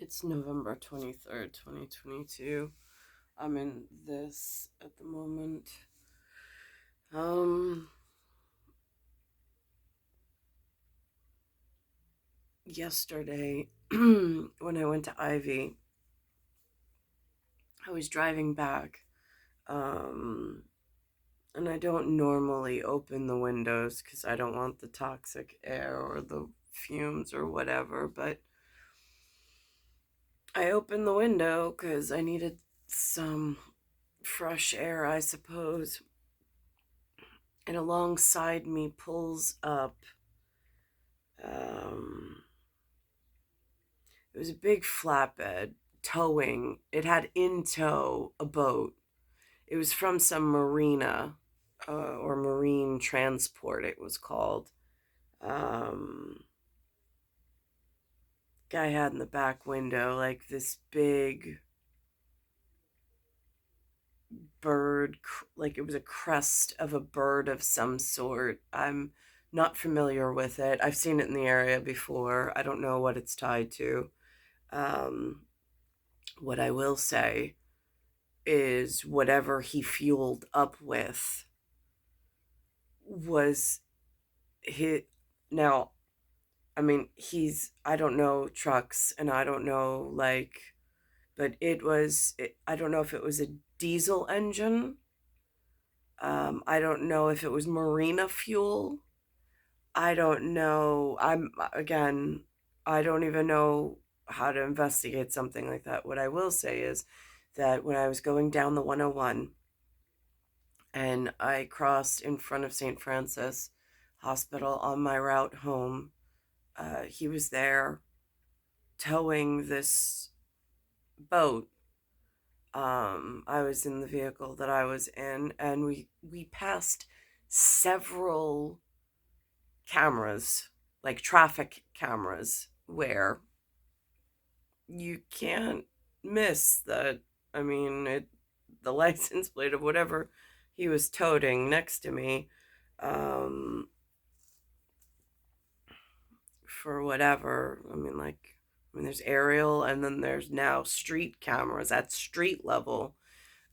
It's November 23rd, 2022. I'm in this at the moment. Um, Yesterday, when I went to Ivy, I was driving back. Um, and I don't normally open the windows because I don't want the toxic air or the fumes or whatever, but I opened the window because I needed some fresh air, I suppose. And alongside me pulls up, um, it was a big flatbed towing. It had in tow a boat. It was from some marina, or marine transport, it was called. Um, Guy had in the back window like this big bird, like it was a crest of a bird of some sort. I'm not familiar with it. I've seen it in the area before. I don't know what it's tied to. Um, what I will say is whatever he fueled up with was hit. Now, I mean, I don't know trucks and I don't know, like, but I don't know if it was a diesel engine. I don't know if it was marina fuel. I don't know. Again, I don't even know how to investigate something like that. What I will say is that when I was going down the 101 and I crossed in front of St. Francis Hospital on my route home, he was there towing this boat. I was in the vehicle that I was in, and we passed several cameras, like traffic cameras, where you can't miss that. I mean, the license plate of whatever he was toting next to me, um, for whatever. There's aerial, and then there's now street cameras at street level.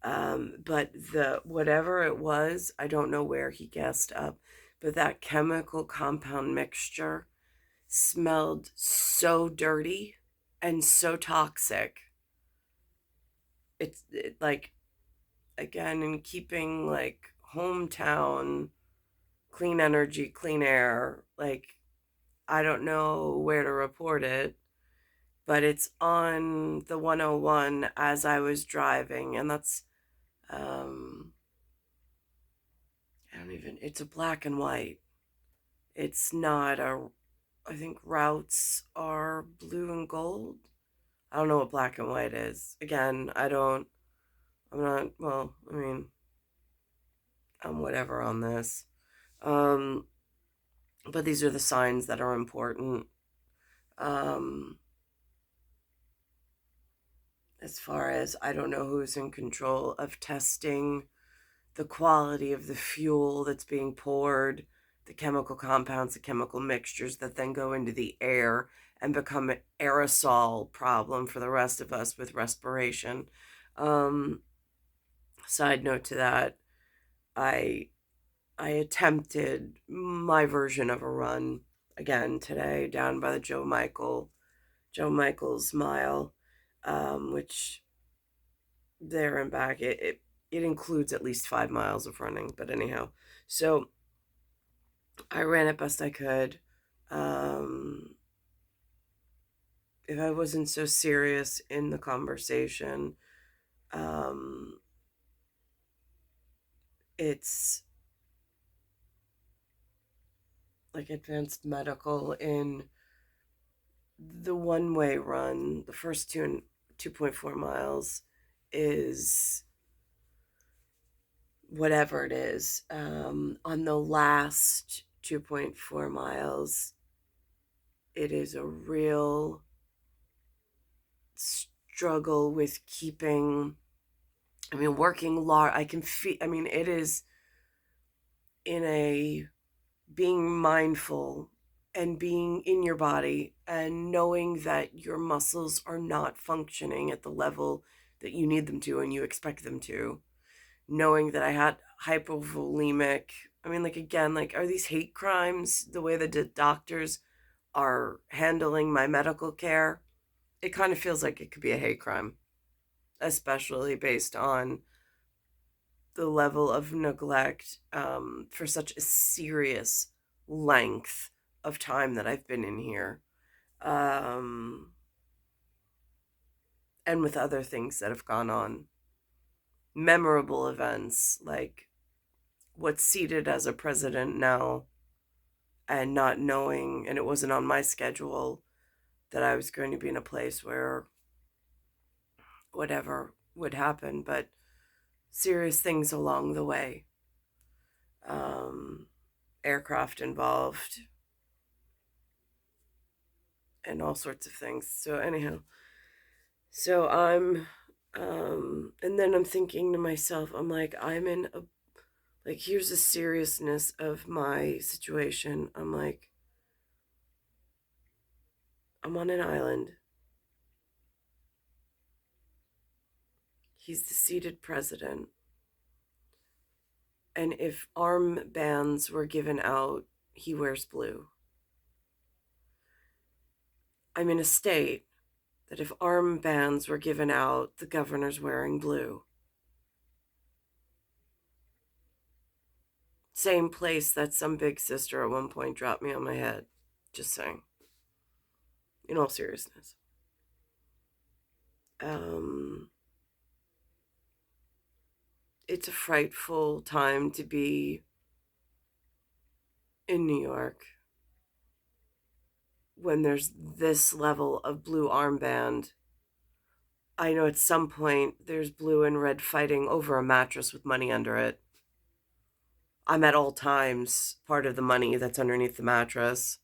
But the whatever it was, I don't know where he gassed up, but that chemical compound mixture smelled so dirty and so toxic. Like, again, in keeping like hometown clean energy, clean air, like, I don't know where to report it, but it's on the 101 as I was driving, and that's um I don't even, it's a black and white. It's not a, I think routes are blue and gold. I don't know what black and white is. Again, I'm not, well, I mean, I'm whatever on this. Um, but these are the signs that are important. Um, as far as I don't know who's in control of testing the quality of the fuel that's being poured, the chemical compounds, the chemical mixtures that then go into the air and become an aerosol problem for the rest of us with respiration. Um, Side note to that, I I attempted my version of a run again today down by the Joe Michael's mile, which there and back it includes at least 5 miles of running. But anyhow, so I ran it best I could. Um, if I wasn't so serious in the conversation, um, it's like advanced medical in the one way run. The first 2.4 miles is whatever it is. On the last 2.4 miles, it is a real struggle with keeping, I mean, working large. I can feel, I mean, it is in a being mindful and being in your body and knowing that your muscles are not functioning at the level that you need them to and you expect them to. Knowing that I had hypovolemic. I mean, like, again, like, are these hate crimes the way that the doctors are handling my medical care? It kind of feels like it could be a hate crime, especially based on the level of neglect for such a serious length of time that I've been in here. Um, and with other things that have gone on. Memorable events like what's seated as a president now, and not knowing, and it wasn't on my schedule, that I was going to be in a place where whatever would happen, but serious things along the way. Um, Aircraft involved and all sorts of things. So, anyhow, so and then I'm thinking to myself, I'm like, I'm in a, like, here's the seriousness of my situation. I'm like, I'm on an island. He's the seated president. And if armbands were given out, he wears blue. I'm in a state that if armbands were given out, the governor's wearing blue. Same place that some big sister at one point dropped me on my head. Just saying. In all seriousness. Um, it's a frightful time to be in New York when there's this level of blue armband. I know at some point there's blue and red fighting over a mattress with money under it. I'm at all times part of the money that's underneath the mattress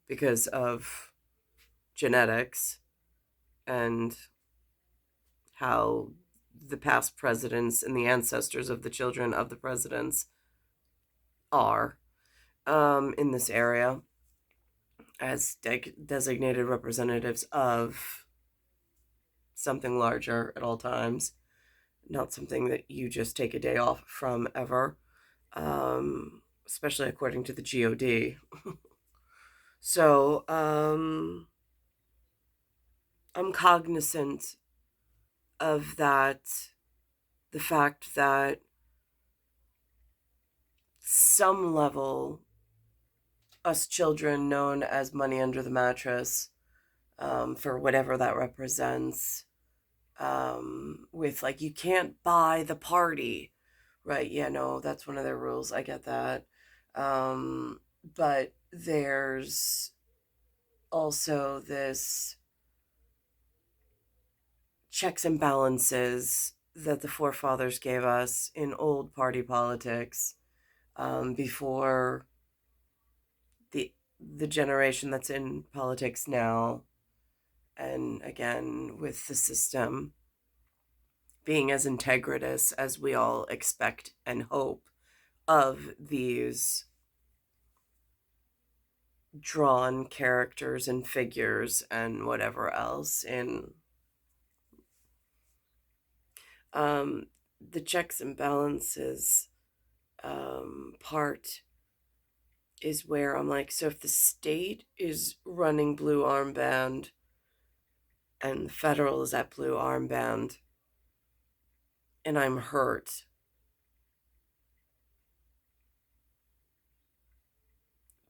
because of genetics and how the past presidents and the ancestors of the children of the presidents are in this area as designated representatives of something larger at all times, not something that you just take a day off from ever, especially according to the GOD. So I'm cognizant of that, the fact that some level, us children known as money under the mattress, for whatever that represents, with like, you can't buy the party, right? Yeah, no, that's one of their rules. I get that. But there's also this checks and balances that the forefathers gave us in old party politics, before the generation that's in politics now, and again with the system being as integritous as we all expect and hope of these drawn characters and figures and whatever else in the checks and balances part is where I'm like, so if the state is running blue armband and the federal is at blue armband and I'm hurt,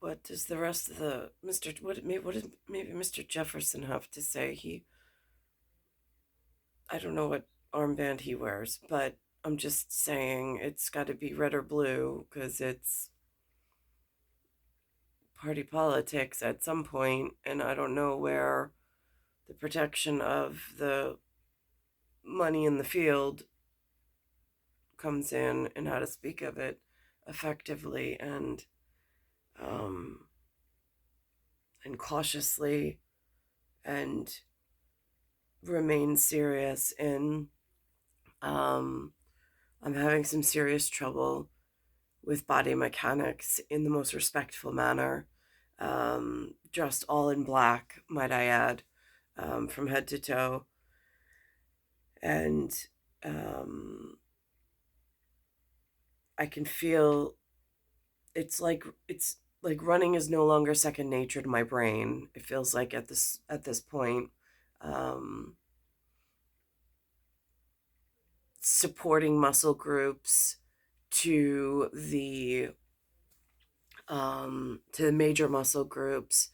what does the rest of the what did maybe Mr. Jefferson have to say? I don't know what armband he wears, but I'm just saying it's got to be red or blue because it's party politics at some point, and I don't know where the protection of the money in the field comes in and how to speak of it effectively um, and cautiously, and remain serious in. I'm having some serious trouble with body mechanics in the most respectful manner. dressed all in black, might I add, from head to toe. And um, I can feel it's like running is no longer second nature to my brain. It feels like at this point, um, supporting muscle groups to the major muscle groups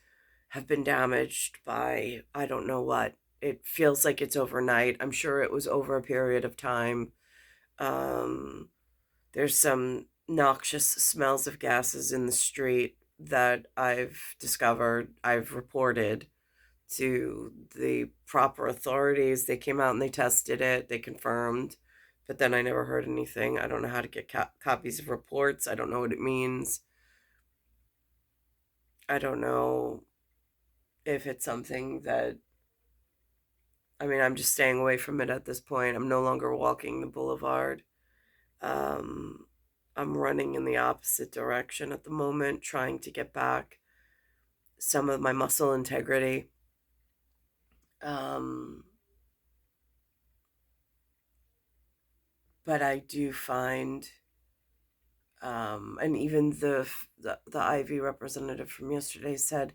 have been damaged by I don't know what. It feels like it's overnight. I'm sure it was over a period of time. Um, there's some noxious smells of gases in the street that I've discovered, I've reported to the proper authorities. They came out and they tested it, they confirmed, but then I never heard anything. I don't know how to get copies of reports. I don't know what it means. I don't know if it's something that, I mean, I'm just staying away from it at this point. I'm no longer walking the boulevard. Um, I'm running in the opposite direction at the moment, trying to get back some of my muscle integrity. Um, but I do find, and even the IV representative from yesterday said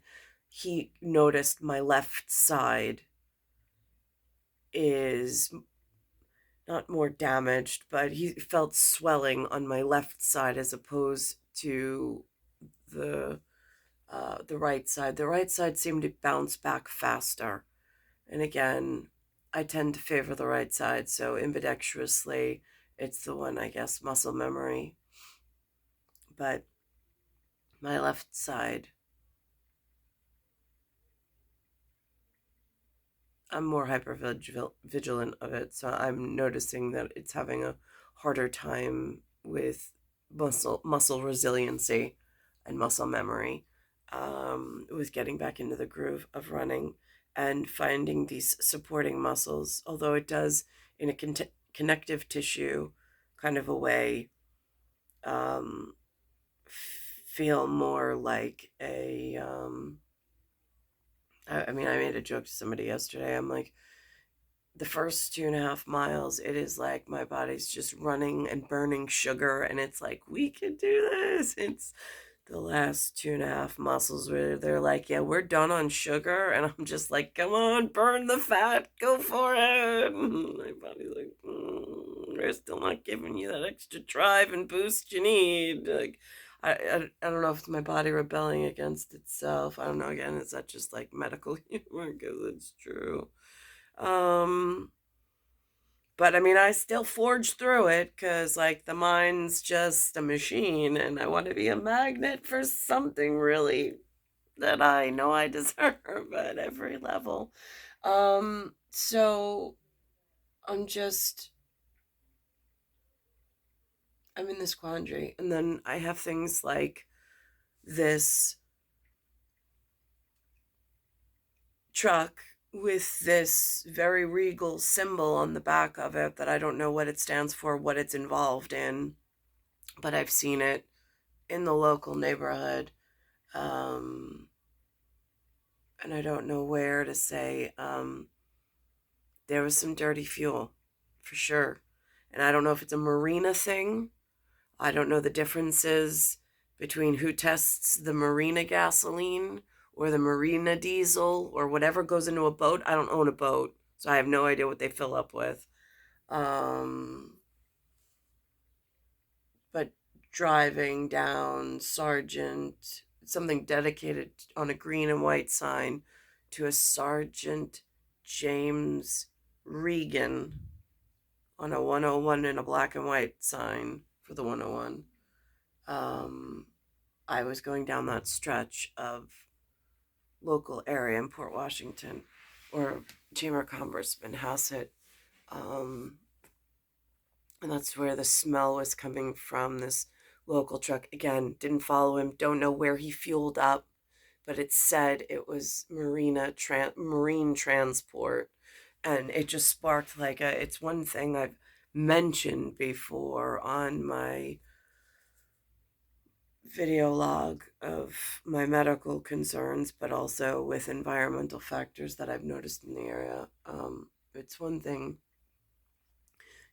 he noticed my left side is not more damaged, but he felt swelling on my left side as opposed to the the right side. The right side seemed to bounce back faster. And again, I tend to favor the right side, so ambidextrously, it's the one, I guess, muscle memory. But my left side, I'm more hyper vigilant of it, so I'm noticing that it's having a harder time with muscle resiliency and muscle memory, with getting back into the groove of running and finding these supporting muscles. Although it does, in a connective tissue kind of a way, um, feel more like a. I mean, I made a joke to somebody yesterday. I'm like, the first 2.5 miles, it is like my body's just running and burning sugar, and it's like, we can do this. It's the last 2.5 muscles where they're like, yeah, we're done on sugar, and I'm just like, come on, burn the fat, go for it. My body's like, we're still not giving you that extra drive and boost you need. Like, I don't know if it's my body rebelling against itself. I don't know. Again, is that just like medical humor? Because it's true. Um, but I mean, I still forge through it because, like, the mind's just a machine, and I want to be a magnet for something really that I know I deserve at every level. So I'm just, I'm in this quandary. And then I have things like this truck with this very regal symbol on the back of it that I don't know what it stands for, what it's involved in, but I've seen it in the local neighborhood. Um, and I don't know where to say, there was some dirty fuel for sure. And I don't know if it's a marina thing. I don't know the differences between who tests the marina gasoline or the marina diesel or whatever goes into a boat. I don't own a boat, so I have no idea what they fill up with. Um, but driving down Sergeant, something dedicated on a green and white sign to a Sergeant James Regan on a 101 in a black and white sign for the 101. Um, I was going down that stretch of local area in Port Washington, or Chamber of Commerce, Manhasset. Um, and that's where the smell was coming from. This local truck, again, didn't follow him, don't know where he fueled up, but it said it was marine transport. And it just sparked like it's one thing I've mentioned before on my video log of my medical concerns, but also with environmental factors that I've noticed in the area. It's one thing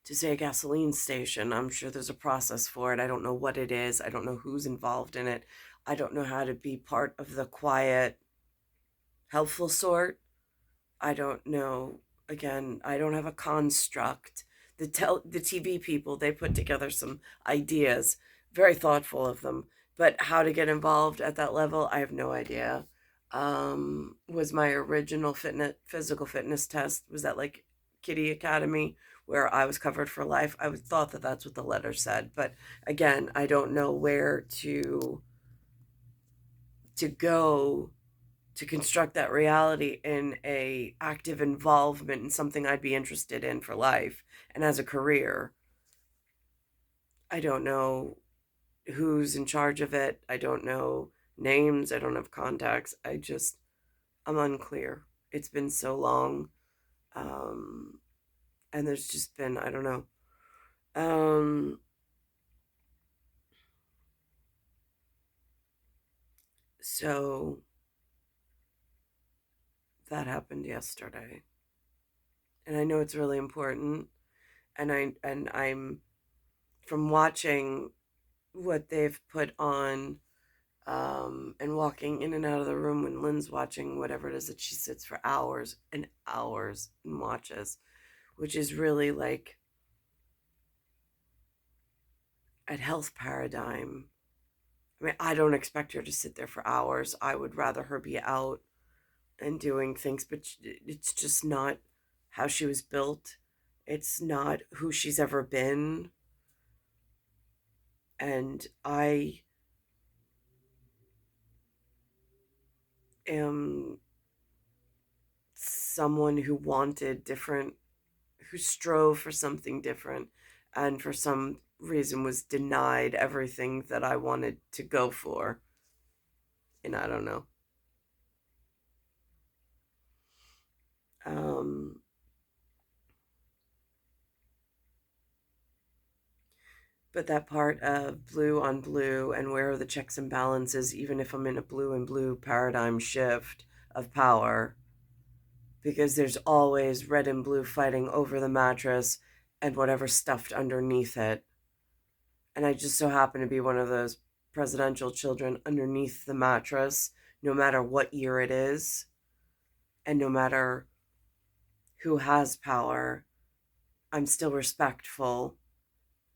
to say a gasoline station. I'm sure there's a process for it. I don't know what it is. I don't know who's involved in it. I don't know how to be part of the quiet, helpful sort. I don't know. Again, I don't have a construct. The TV people, they put together some ideas, very thoughtful of them, but how to get involved at that level, I have no idea. Was my original physical fitness test, was that like Kitty Academy where I was covered for life? I would thought that that's what the letter said, but again, I don't know where to go to construct that reality in a active involvement in something I'd be interested in for life and as a career. I don't know who's in charge of it. I don't know names. I don't have contacts. I'm unclear. It's been so long. Um, and there's just been, I don't know. Um, so that happened yesterday. And I know it's really important. And I'm from watching what they've put on, and walking in and out of the room when Lynn's watching whatever it is that she sits for hours and hours and watches, which is really like at Health Paradigm. I mean, I don't expect her to sit there for hours. I would rather her be out and doing things, but it's just not how she was built. It's not who she's ever been. And I am someone who wanted different, who strove for something different, and for some reason was denied everything that I wanted to go for. And I don't know. Um, but that part of blue on blue and where are the checks and balances, even if I'm in a blue and blue paradigm shift of power, because there's always red and blue fighting over the mattress and whatever's stuffed underneath it. And I just so happen to be one of those presidential children underneath the mattress, no matter what year it is, and no matter who has power, I'm still respectful,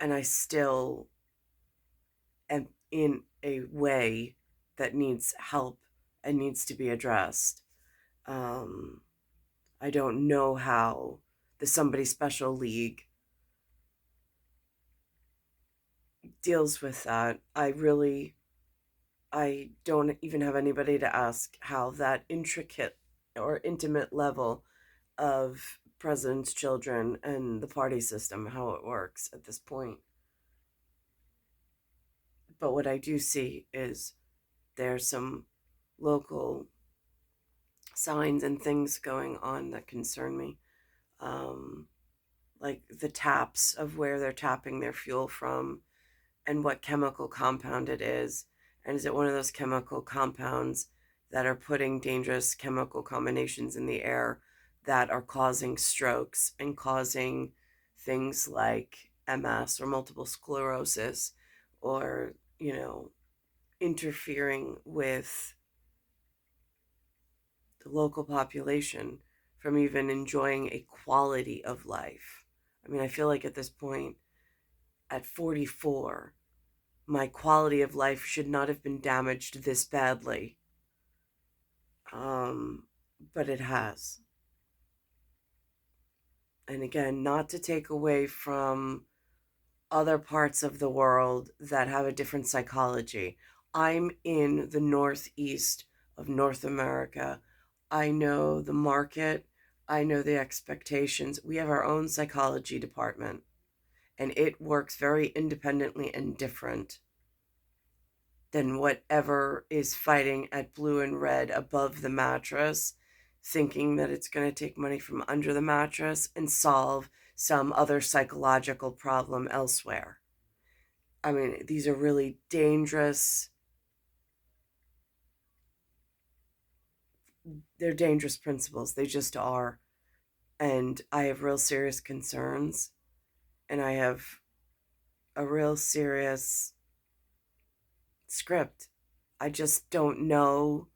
and I still am in a way that needs help and needs to be addressed. Um, I don't know how the Somebody Special League deals with that. I don't even have anybody to ask how that intricate or intimate level of president's children and the party system, how it works at this point. But what I do see is there's some local signs and things going on that concern me. Um, like the taps of where they're tapping their fuel from and what chemical compound it is. And is it one of those chemical compounds that are putting dangerous chemical combinations in the air that are causing strokes and causing things like MS or multiple sclerosis, or, interfering with the local population from even enjoying a quality of life? I mean, I feel like at this point, at 44, my quality of life should not have been damaged this badly. Um, but it has. And again, not to take away from other parts of the world that have a different psychology. I'm in the northeast of North America. I know the market, I know the expectations. We have our own psychology department, and it works very independently and different than whatever is fighting at blue and red above the mattress, thinking that it's going to take money from under the mattress and solve some other psychological problem elsewhere. I mean, these are really dangerous they're dangerous principles. They just are. And I have real serious concerns, and I have a real serious script. I just don't know.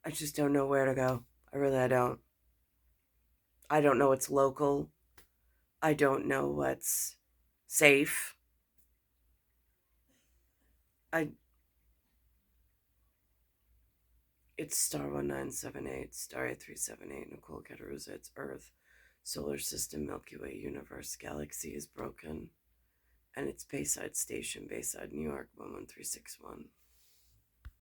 I just don't know where to go. I don't. I don't know what's local. I don't know what's safe. I It's star 1978, star 8378, Nicole, Cattaruzza, it's Earth, solar system, Milky Way, universe, galaxy is broken, and it's Bayside Station, Bayside, New York, 11361.